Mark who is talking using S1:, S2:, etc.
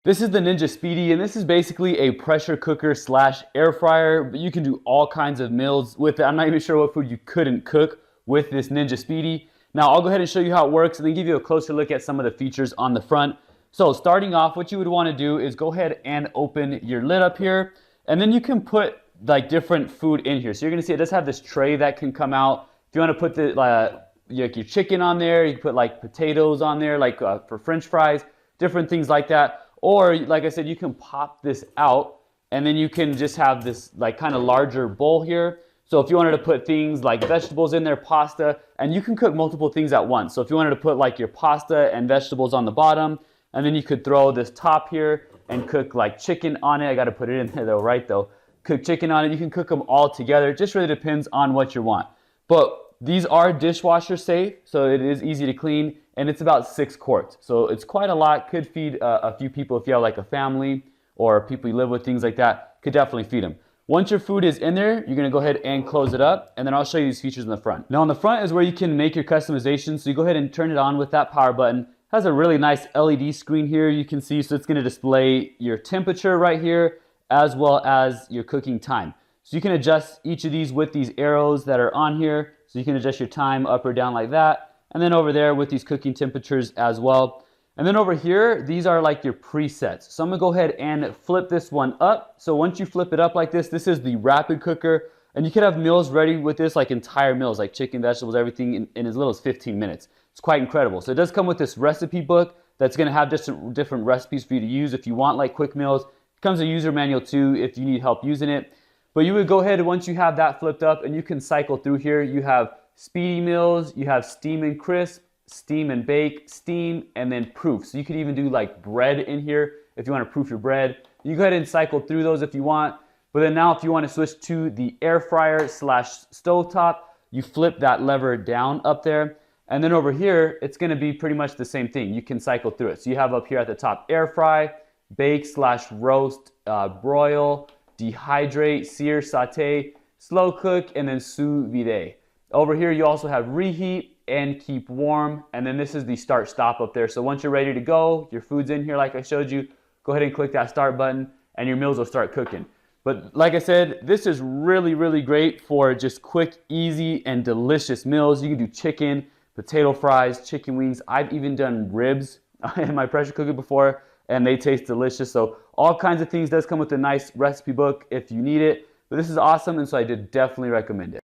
S1: This is the Ninja Speedi, and this is basically a pressure cooker slash air fryer, but you can do all kinds of meals with it. I'm not even sure what food you couldn't cook with this Ninja Speedi. Now I'll go ahead and show you how it works and then give you a closer look at some of the features on the front. So starting off, what you would want to do is go ahead and open your lid up here, and then you can put like different food in here. So you're going to see it does have this tray that can come out. If you want to put the your chicken on there, you can put like potatoes on there, like for French fries, different things like that. Or like I said, you can pop this out and then you can just have this like kind of larger bowl here. So if you wanted to put things like vegetables in there, pasta, and you can cook multiple things at once. So if you wanted to put like your pasta and vegetables on the bottom, and then you could throw this top here and cook like chicken on it. I got to put it in there though, right though. Cook chicken on it. You can cook them all together. It just really depends on what you want. But these are dishwasher safe, so it is easy to clean, and it's about 6 quarts. So it's quite a lot. Could feed a few people if you have like a family or people you live with, things like that. Could definitely feed them. Once your food is in there, you're gonna go ahead and close it up, and then I'll show you these features in the front. Now on the front is where you can make your customization. So you go ahead and turn it on with that power button. It has a really nice LED screen here you can see, so it's gonna display your temperature right here as well as your cooking time. So you can adjust each of these with these arrows that are on here. So you can adjust your time up or down like that. And then over there with these cooking temperatures as well. And then over here, these are like your presets. So I'm gonna go ahead and flip this one up. So once you flip it up like this is the rapid cooker. And you could have meals ready with this, like entire meals, like chicken, vegetables, everything in as little as 15 minutes. It's quite incredible. So it does come with this recipe book that's gonna have just different recipes for you to use if you want like quick meals. It comes a user manual too if you need help using it. But you would go ahead once you have that flipped up and you can cycle through here. You have Speedi meals, you have steam and crisp, steam and bake, steam, and then proof. So you could even do like bread in here if you want to proof your bread. You go ahead and cycle through those if you want. But then now if you want to switch to the air fryer slash stovetop, you flip that lever down up there. And then over here, it's going to be pretty much the same thing. You can cycle through it. So you have up here at the top air fry, bake slash roast, broil, dehydrate, sear, saute, slow cook, and then sous vide. Over here you also have reheat and keep warm, and then this is the start stop up there. So once you're ready to go, your food's in here like I showed you, go ahead and click that start button and your meals will start cooking. But like I said, this is really, really great for just quick, easy, and delicious meals. You can do chicken, potato fries, chicken wings. I've even done ribs in my pressure cooker before, and they taste delicious. So all kinds of things. Does come with a nice recipe book if you need it. But this is awesome, and so I did definitely recommend it.